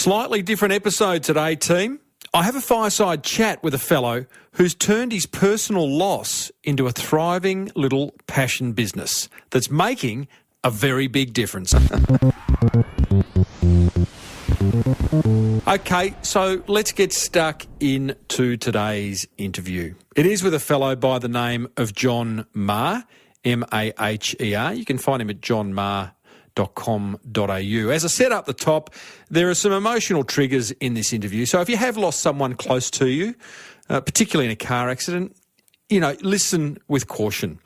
Slightly different episode today, team. I have a fireside chat with a fellow who's turned his personal loss into a thriving little passion business that's making a very big difference. Okay, so let's get stuck into today's interview. It is with a fellow by the name of John Maher, M-A-H-E-R. You can find him at johnmaher.com.au. As I said up the top, there are some emotional triggers in this interview. So if you have lost someone close to you, particularly in a car accident, listen with caution.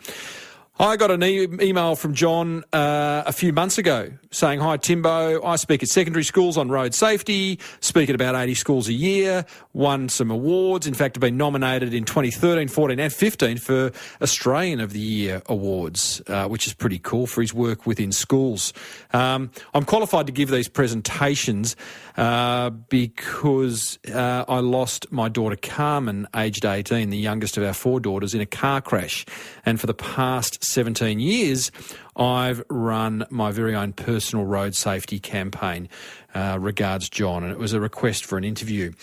I got an email from John a few months ago saying, "Hi Timbo, I speak at secondary schools on road safety, speak at about 80 schools a year, won some awards, in fact have been nominated in 2013, 14 and 15 for Australian of the Year awards, which is pretty cool for his work within schools. I'm qualified to give these presentations because I lost my daughter Carmen, aged 18, the youngest of our four daughters, in a car crash. And for the past 17 years, I've run my very own personal road safety campaign. Regards, John." And it was a request for an interview.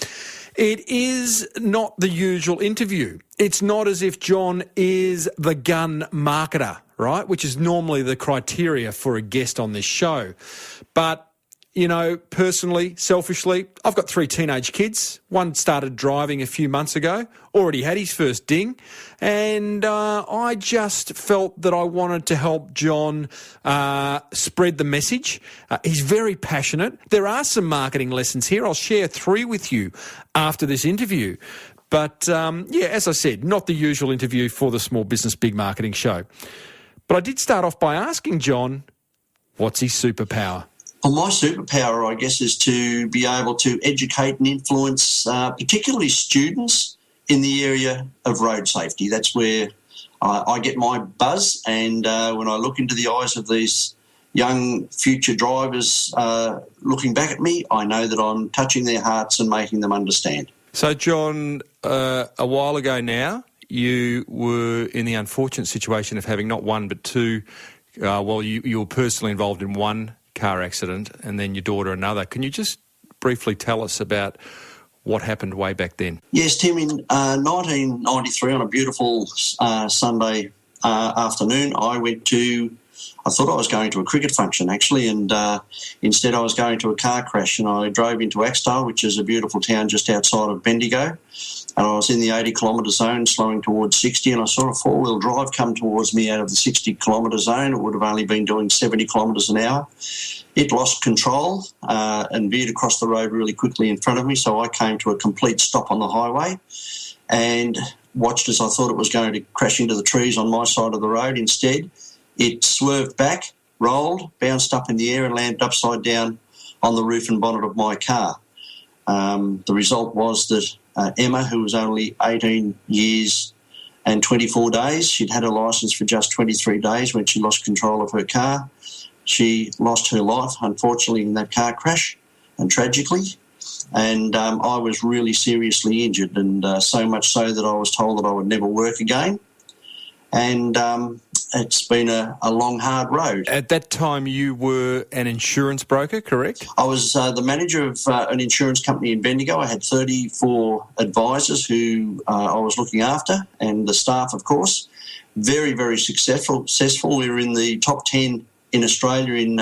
It is not the usual interview. It's not as if John is the gun marketer, right, which is normally the criteria for a guest on this show. But personally, selfishly, I've got 3 teenage kids. One started driving a few months ago, already had his first ding, and I just felt that I wanted to help John spread the message. He's very passionate. There are some marketing lessons here. I'll share 3 with you after this interview. But, as I said, not the usual interview for the Small Business Big Marketing show. But I did start off by asking John, what's his superpower? Well, my superpower, I guess, is to be able to educate and influence particularly students in the area of road safety. That's where I get my buzz, and when I look into the eyes of these young future drivers looking back at me, I know that I'm touching their hearts and making them understand. So, John, a while ago now, you were in the unfortunate situation of having not one but 2, you were personally involved in one car accident and then your daughter another. Can you just briefly tell us about what happened way back then? Yes, Tim, in 1993 on a beautiful Sunday afternoon, I thought I was going to a cricket function actually, and instead I was going to a car crash, and I drove into Axtyle, which is a beautiful town just outside of Bendigo, and I was in the 80 kilometre zone slowing towards 60, and I saw a 4-wheel drive come towards me out of the 60 kilometre zone. It would have only been doing 70 kilometres an hour. It lost control and veered across the road really quickly in front of me, so I came to a complete stop on the highway and watched as I thought it was going to crash into the trees on my side of the road. Instead, it swerved back, rolled, bounced up in the air and landed upside down on the roof and bonnet of my car. The result was that Emma, who was only 18 years and 24 days, she'd had her licence for just 23 days when she lost control of her car. She lost her life, unfortunately, in that car crash, and tragically. And I was really seriously injured, and so much so that I was told that I would never work again. And it's been a long, hard road. At that time, you were an insurance broker, correct? I was the manager of an insurance company in Bendigo. I had 34 advisors who I was looking after, and the staff, of course. Very, very successful. We were in the top 10 in Australia in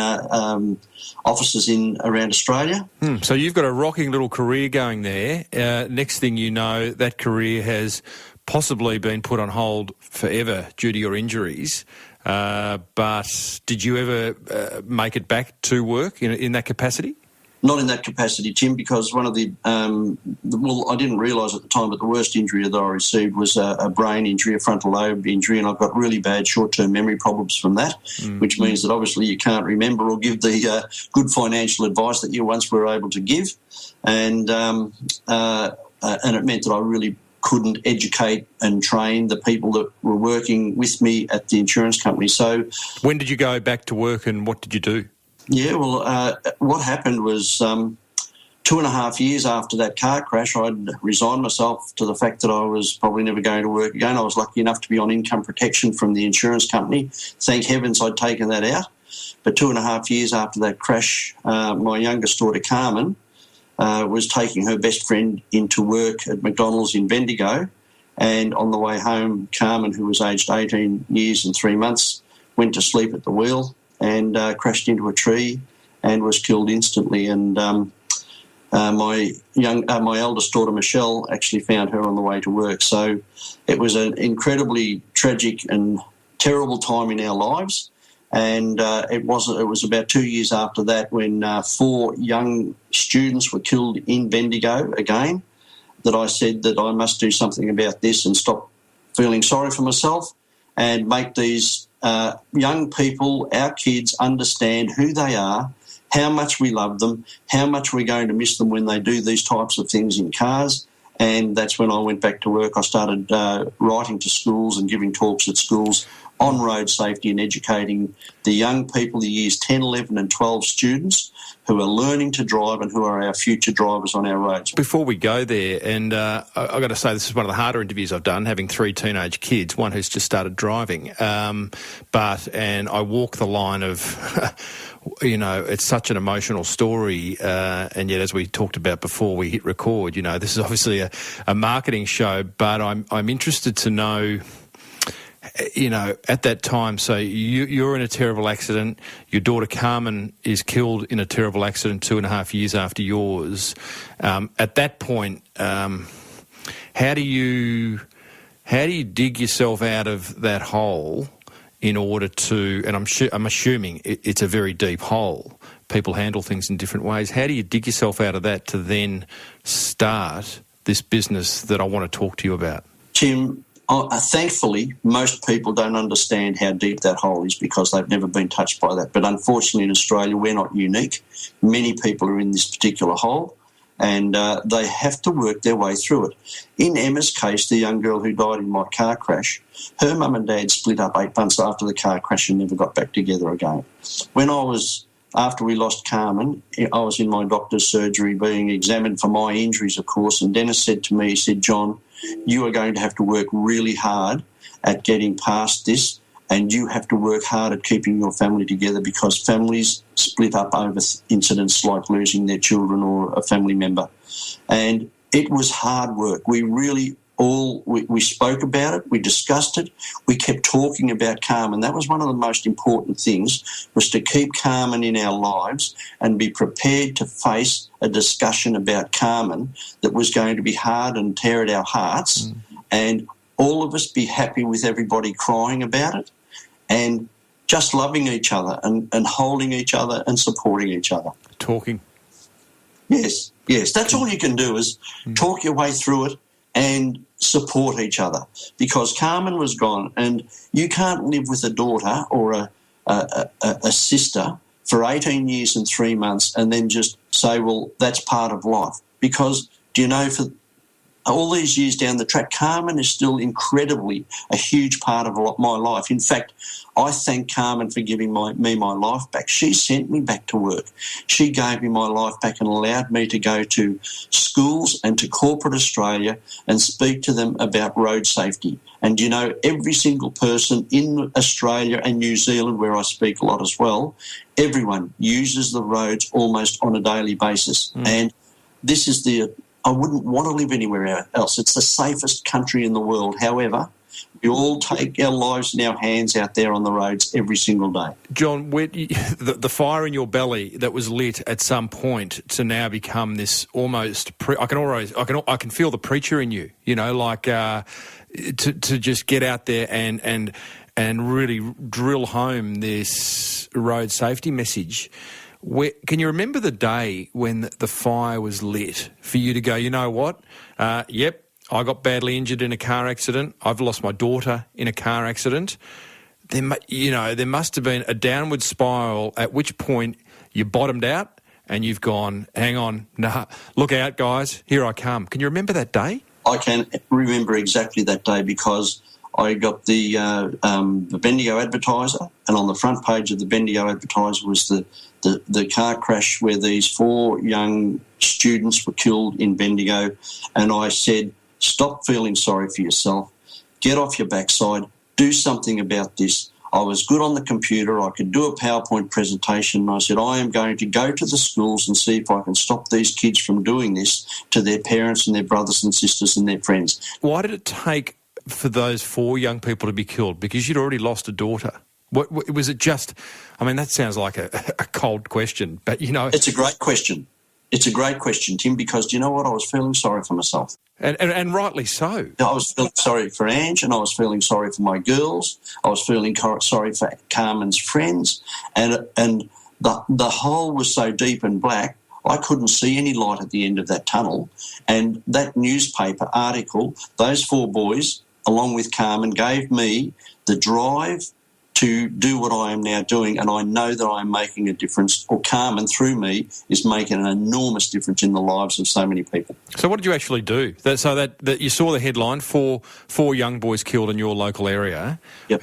offices around Australia. So you've got a rocking little career going there. Next thing you know, that career has possibly been put on hold forever due to your injuries. But did you ever make it back to work in that capacity? Not in that capacity, Tim, because one of I didn't realise at the time, but the worst injury that I received was a brain injury, a frontal lobe injury, and I've got really bad short-term memory problems from that, which means that obviously you can't remember or give the good financial advice that you once were able to give, and it meant that I really couldn't educate and train the people that were working with me at the insurance company. So, when did you go back to work and what did you do? Yeah, well, what happened was 2.5 years after that car crash, I'd resigned myself to the fact that I was probably never going to work again. I was lucky enough to be on income protection from the insurance company. Thank heavens I'd taken that out. But 2.5 years after that crash, my youngest daughter, Carmen, was taking her best friend into work at McDonald's in Bendigo, and on the way home, Carmen, who was aged 18 years and 3 months, went to sleep at the wheel and crashed into a tree and was killed instantly. And my eldest daughter, Michelle, actually found her on the way to work. So it was an incredibly tragic and terrible time in our lives. And it was about 2 years after that when 4 young students were killed in Bendigo again, that I said that I must do something about this and stop feeling sorry for myself and make these young people, our kids, understand who they are, how much we love them, how much we're going to miss them when they do these types of things in cars. And that's when I went back to work. I started writing to schools and giving talks at schools on road safety and educating the young people, the years 10, 11 and 12 students who are learning to drive and who are our future drivers on our roads. Before we go there, and I've got to say this is one of the harder interviews I've done, having 3 teenage kids, one who's just started driving. And I walk the line of... it's such an emotional story, and yet, as we talked about before we hit record, this is obviously a marketing show, but I'm interested to know, at that time, so you're in a terrible accident, your daughter Carmen is killed in a terrible accident 2.5 years after yours. At that point, how do you dig yourself out of that hole in order to, and I'm assuming it's a very deep hole. People handle things in different ways. How do you dig yourself out of that to then start this business that I want to talk to you about? Tim, thankfully, most people don't understand how deep that hole is because they've never been touched by that. But unfortunately in Australia, we're not unique. Many people are in this particular hole, and they have to work their way through it. In Emma's case, the young girl who died in my car crash, her mum and dad split up 8 months after the car crash and never got back together again. After we lost Carmen, I was in my doctor's surgery being examined for my injuries, of course, and Dennis said to me, he said, "John, you are going to have to work really hard at getting past this, and you have to work hard at keeping your family together because families split up over incidents like losing their children or a family member." And it was hard work. We really we spoke about it, we discussed it, we kept talking about Carmen. That was one of the most important things, was to keep Carmen in our lives and be prepared to face a discussion about Carmen that was going to be hard and tear at our hearts, and all of us be happy with everybody crying about it and just loving each other and holding each other and supporting each other. Talking. Yes. That's all you can do is talk your way through it and support each other, because Carmen was gone, and you can't live with a daughter or a sister for 18 years and 3 months and then just say, well, that's part of life. Because, for all these years down the track, Carmen is still incredibly a huge part of my life. In fact, I thank Carmen for giving me my life back. She sent me back to work. She gave me my life back and allowed me to go to schools and to corporate Australia and speak to them about road safety. And, every single person in Australia and New Zealand, where I speak a lot as well, everyone uses the roads almost on a daily basis. And this is I wouldn't want to live anywhere else. It's the safest country in the world. However, we all take our lives in our hands out there on the roads every single day. John, the fire in your belly that was lit at some point to now become this almost... I can feel the preacher in you, to just get out there and really drill home this road safety message. Can you remember the day when the fire was lit for you to go, you know what, yep, I got badly injured in a car accident, I've lost my daughter in a car accident. There must have been a downward spiral at which point you bottomed out and you've gone, hang on, nah, look out, guys, here I come. Can you remember that day? I can remember exactly that day because I got the Bendigo Advertiser, and on the front page of the Bendigo Advertiser was the car crash where these 4 young students were killed in Bendigo, and I said, stop feeling sorry for yourself, get off your backside, do something about this. I was good on the computer. I could do a PowerPoint presentation. And I said, I am going to go to the schools and see if I can stop these kids from doing this to their parents and their brothers and sisters and their friends. Why did it take for those 4 young people to be killed? Because you'd already lost a daughter. What was it just... I mean, that sounds like a cold question, but, you know... It's a great question. It's a great question, Tim, because do you know what? I was feeling sorry for myself. And rightly so. I was feeling sorry for Ange, and I was feeling sorry for my girls. I was feeling sorry for Carmen's friends, and the hole was so deep and black, I couldn't see any light at the end of that tunnel. And that newspaper article, those 4 boys, along with Carmen, gave me the drive to do what I am now doing, and I know that I'm making a difference, or Carmen, through me, is making an enormous difference in the lives of so many people. So what did you actually do? So that you saw the headline, four young boys killed in your local area. Yep.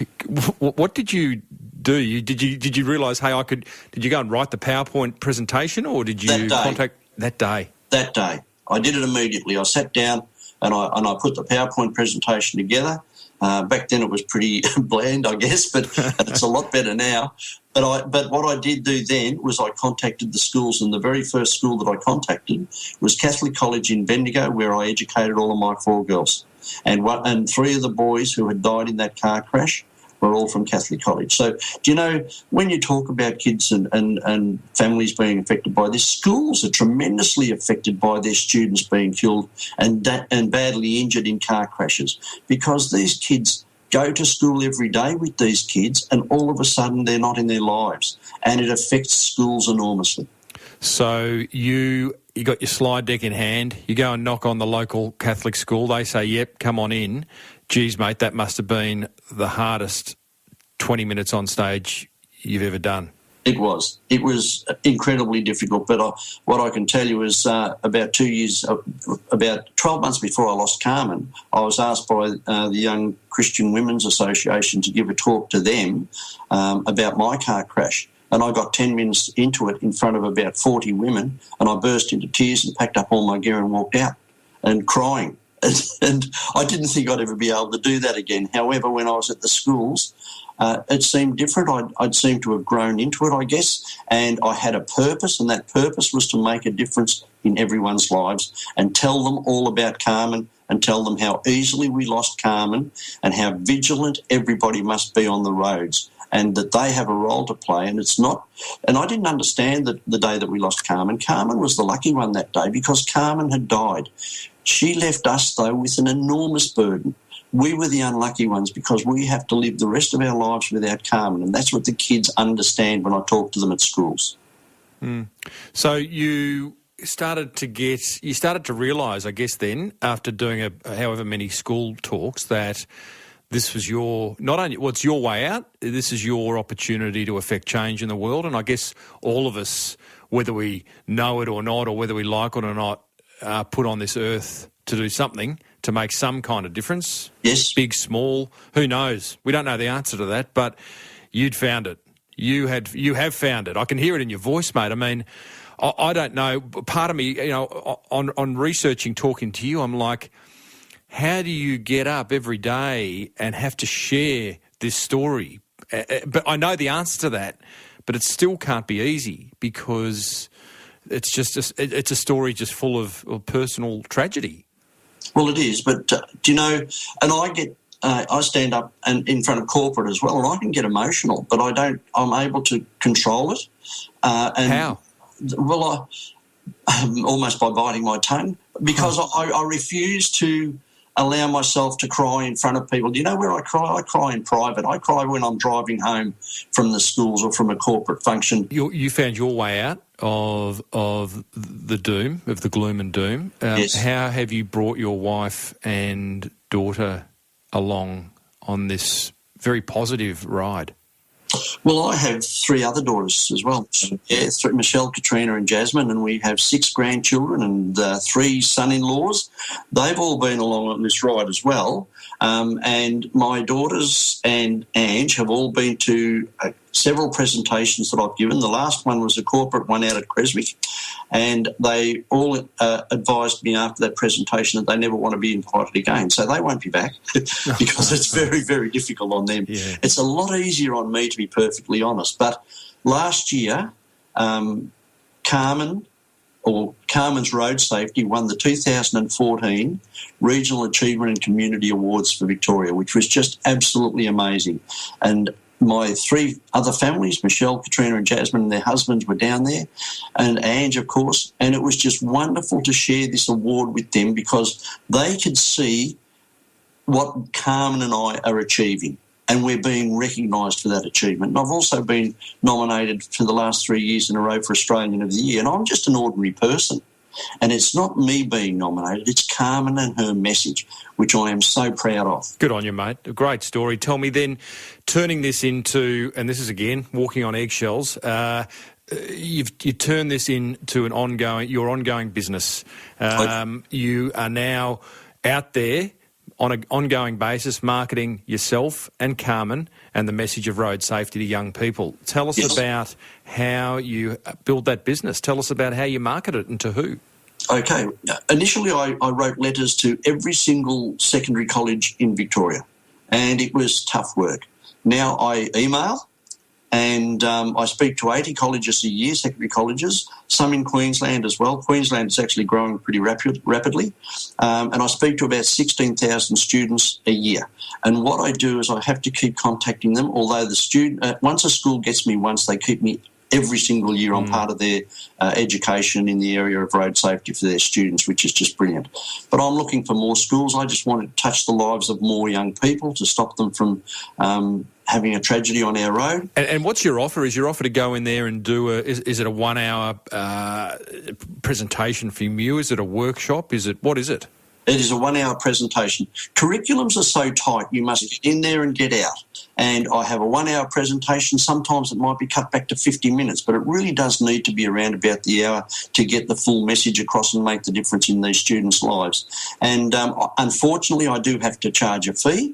What did you do? Did you realise, hey, did you go and write the PowerPoint presentation, or did you contact... That day? That day. I did it immediately. I sat down and I put the PowerPoint presentation together. Back then it was pretty bland, I guess, but it's a lot better now. But what I did do then was I contacted the schools, and the very first school that I contacted was Catholic College in Bendigo, where I educated all of my 4 girls. And 3 of the boys who had died in that car crash were all from Catholic College. So, do you know, when you talk about kids and families being affected by this, schools are tremendously affected by their students being killed and badly injured in car crashes, because these kids go to school every day with these kids, and all of a sudden they're not in their lives, and it affects schools enormously. So you got your slide deck in hand, you go and knock on the local Catholic school, they say, yep, come on in. Geez, mate, that must have been the hardest 20 minutes on stage you've ever done. It was. It was incredibly difficult, but what I can tell you is about 12 months before I lost Carmen, I was asked by the Young Christian Women's Association to give a talk to them about my car crash. And I got 10 minutes into it in front of about 40 women, and I burst into tears and packed up all my gear and walked out and crying. And I didn't think I'd ever be able to do that again. However, when I was at the schools, it seemed different. I'd seemed to have grown into it, I guess, and I had a purpose, and that purpose was to make a difference in everyone's lives and tell them all about Carmen and tell them how easily we lost Carmen and how vigilant everybody must be on the roads, and that they have a role to play. And it's not... And I didn't understand that the day that we lost Carmen. Carmen was the lucky one that day because Carmen had died. She left us, though, with an enormous burden. We were the unlucky ones because we have to live the rest of our lives without Carmen, and that's what the kids understand when I talk to them at schools. Mm. So you started to realise, I guess then, after doing however many school talks, that this was it's your way out, this is your opportunity to affect change in the world, and I guess all of us, whether we know it or not, or whether we like it or not, are put on this earth to do something, to make some kind of difference. Yes. Big, small, who knows? We don't know the answer to that, but you'd found it. You have found it. I can hear it in your voice, mate. I mean, I don't know. Part of me, you know, on researching, talking to you, I'm like, how do you get up every day and have to share this story? But I know the answer to that, but it still can't be easy because it's a story just full of personal tragedy. Well, it is, but do you know? And I stand up and in front of corporate as well, and I can get emotional, but I don't. I'm able to control it. How? Well, almost by biting my tongue, because I refuse to allow myself to cry in front of people. Do you know where I cry? I cry in private. I cry when I'm driving home from the schools or from a corporate function. You found your way out of the doom, of the gloom and doom. Yes. How have you brought your wife and daughter along on this very positive ride? Well, I have 3 other daughters as well. Yeah, Michelle, Katrina and Jasmine, and we have 6 grandchildren and 3 son-in-laws. They've all been along on this ride as well. And my daughters and Ange have all been to several presentations that I've given. The last one was a corporate one out at Creswick, and they all advised me after that presentation that they never want to be invited again. So they won't be back because it's very, very difficult on them. Yeah. It's a lot easier on me, to be perfectly honest. But last year, Carmen's Road Safety won the 2014 Regional Achievement and Community Awards for Victoria, which was just absolutely amazing. And my three other families, Michelle, Katrina and Jasmine and their husbands, were down there, and Ange, of course, and it was just wonderful to share this award with them because they could see what Carmen and I are achieving, and we're being recognised for that achievement. And I've also been nominated for the last 3 years in a row for Australian of the Year, and I'm just an ordinary person. And it's not me being nominated, it's Carmen and her message, which I am so proud of. Good on you, mate. A great story. Tell me then, turning this into, and this is again, walking on eggshells, you turn this into your ongoing business. You are now out there on an ongoing basis marketing yourself and Carmen and the message of road safety to young people. Tell us about how you build that business. Tell us about how you market it and to who. Okay. Initially, I wrote letters to every single secondary college in Victoria, and it was tough work. Now I email, and I speak to 80 colleges a year, secondary colleges, some in Queensland as well. Queensland is actually growing pretty rapidly. And I speak to about 16,000 students a year. And what I do is I have to keep contacting them, although the student, once a school gets me once, they keep me every single year. I'm part of their education in the area of road safety for their students, which is just brilliant. But I'm looking for more schools. I just want to touch the lives of more young people to stop them from having a tragedy on our road. And what's your offer? Is your offer to go in there and do is it a 1 hour presentation from you? Is it a workshop? What is it? It is a 1 hour presentation. Curriculums are so tight, you must get in there and get out. And I have a 1 hour presentation. Sometimes it might be cut back to 50 minutes, but it really does need to be around about the hour to get the full message across and make the difference in these students' lives. And unfortunately, I do have to charge a fee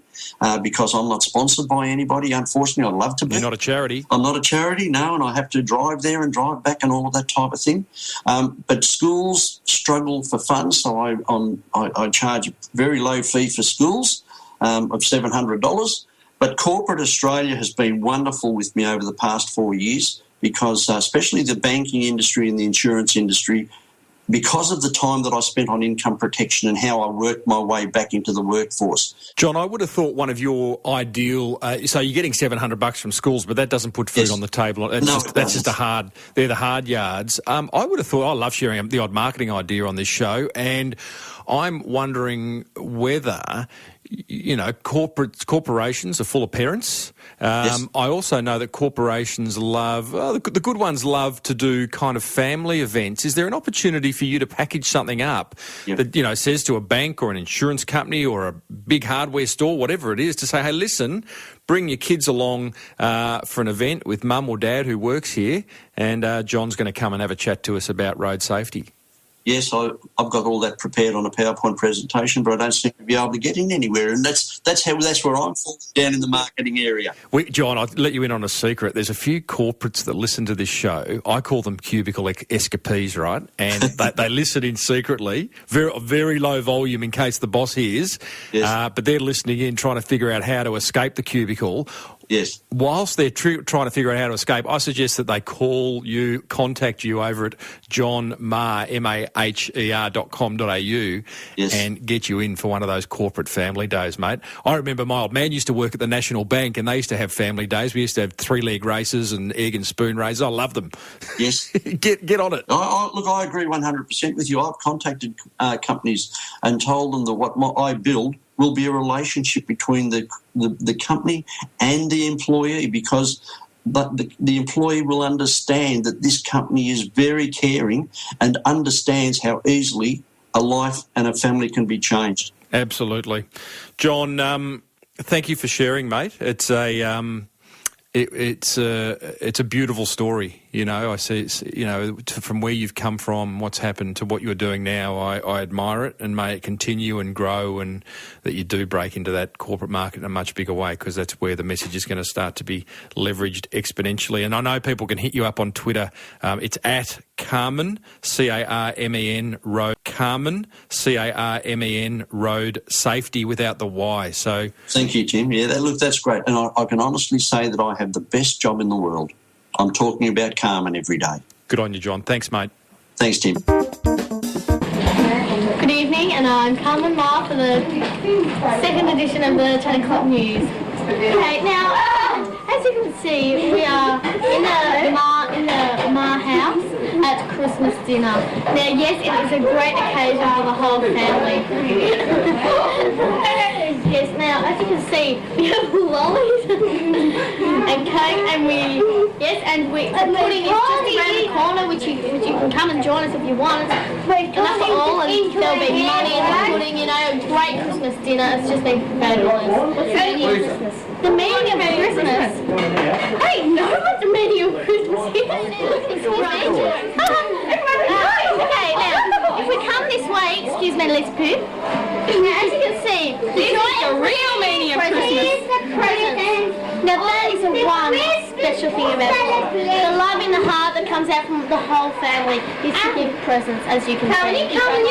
because I'm not sponsored by anybody. Unfortunately, I'd love to be. You're not a charity? I'm not a charity, no, and I have to drive there and drive back and all of that type of thing. But schools struggle for funds, so I charge a very low fee for schools of $700. But corporate Australia has been wonderful with me over the past 4 years because especially the banking industry and the insurance industry, because of the time that I spent on income protection and how I worked my way back into the workforce. John, I would have thought one of your ideal... so you're getting $700 from schools, but that doesn't put food on the table. They're the hard yards. I would have thought, I love sharing the odd marketing idea on this show, and I'm wondering whether... corporations are full of parents. I also know that corporations love, the good ones love to do kind of family events. Is there an opportunity for you to package something up that, says to a bank or an insurance company or a big hardware store, whatever it is, to say, hey, listen, bring your kids along for an event with mum or dad who works here, and John's going to come and have a chat to us about road safety? Yes, I've got all that prepared on a PowerPoint presentation, but I don't seem to be able to get in anywhere, and that's where I'm falling down in the marketing area. John, I'll let you in on a secret. There's a few corporates that listen to this show. I call them cubicle escapees, right? And they listen in secretly, very low volume in case the boss hears. Yes. But they're listening in, trying to figure out how to escape the cubicle. Yes. Whilst they're trying to figure out how to escape, I suggest that they contact you over at johnmaher, maher.com.au and get you in for one of those corporate family days, mate. I remember my old man used to work at the National Bank and they used to have family days. We used to have 3-leg races and egg and spoon races. I love them. Yes. Get on it. Look, I agree 100% with you. I've contacted companies and told them that what I build will be a relationship between the company and the employee, because the employee will understand that this company is very caring and understands how easily a life and a family can be changed. Absolutely. John, thank you for sharing, mate. It's a beautiful story. You know, I see, from where you've come from, what's happened to what you're doing now, I admire it, and may it continue and grow, and that you do break into that corporate market in a much bigger way, because that's where the message is going to start to be leveraged exponentially. And I know people can hit you up on Twitter. It's at Carmen, Carmen, road, Carmen, Carmen, road safety without the Y. So thank you, Tim. Yeah, that's great. And I can honestly say that I have the best job in the world. I'm talking about Carmen every day. Good on you, John. Thanks, mate. Thanks, Tim. Good evening, and I'm Carmen Maher for the second edition of the 10 o'clock news. Okay, now, as you can see, we are in the Maher house at Christmas dinner. Now, yes, it is a great occasion for the whole family. Yes, now, as you can see, we have lollies and cake, and the pudding is just around the corner, which you can come and join us if you want. And that's all, and there'll be money in the pudding, a great Christmas dinner. It's just been fabulous. What's the menu of Christmas? The menu of Christmas? Hey, no one's the menu of Christmas here. Okay, now, if we come this way, excuse me, let's poop. Now, as you can see, this is the real menu of Christmas. Now, that is the one special thing about it. The love in the heart that comes out from the whole family is to give presents, as you can see. Carmen,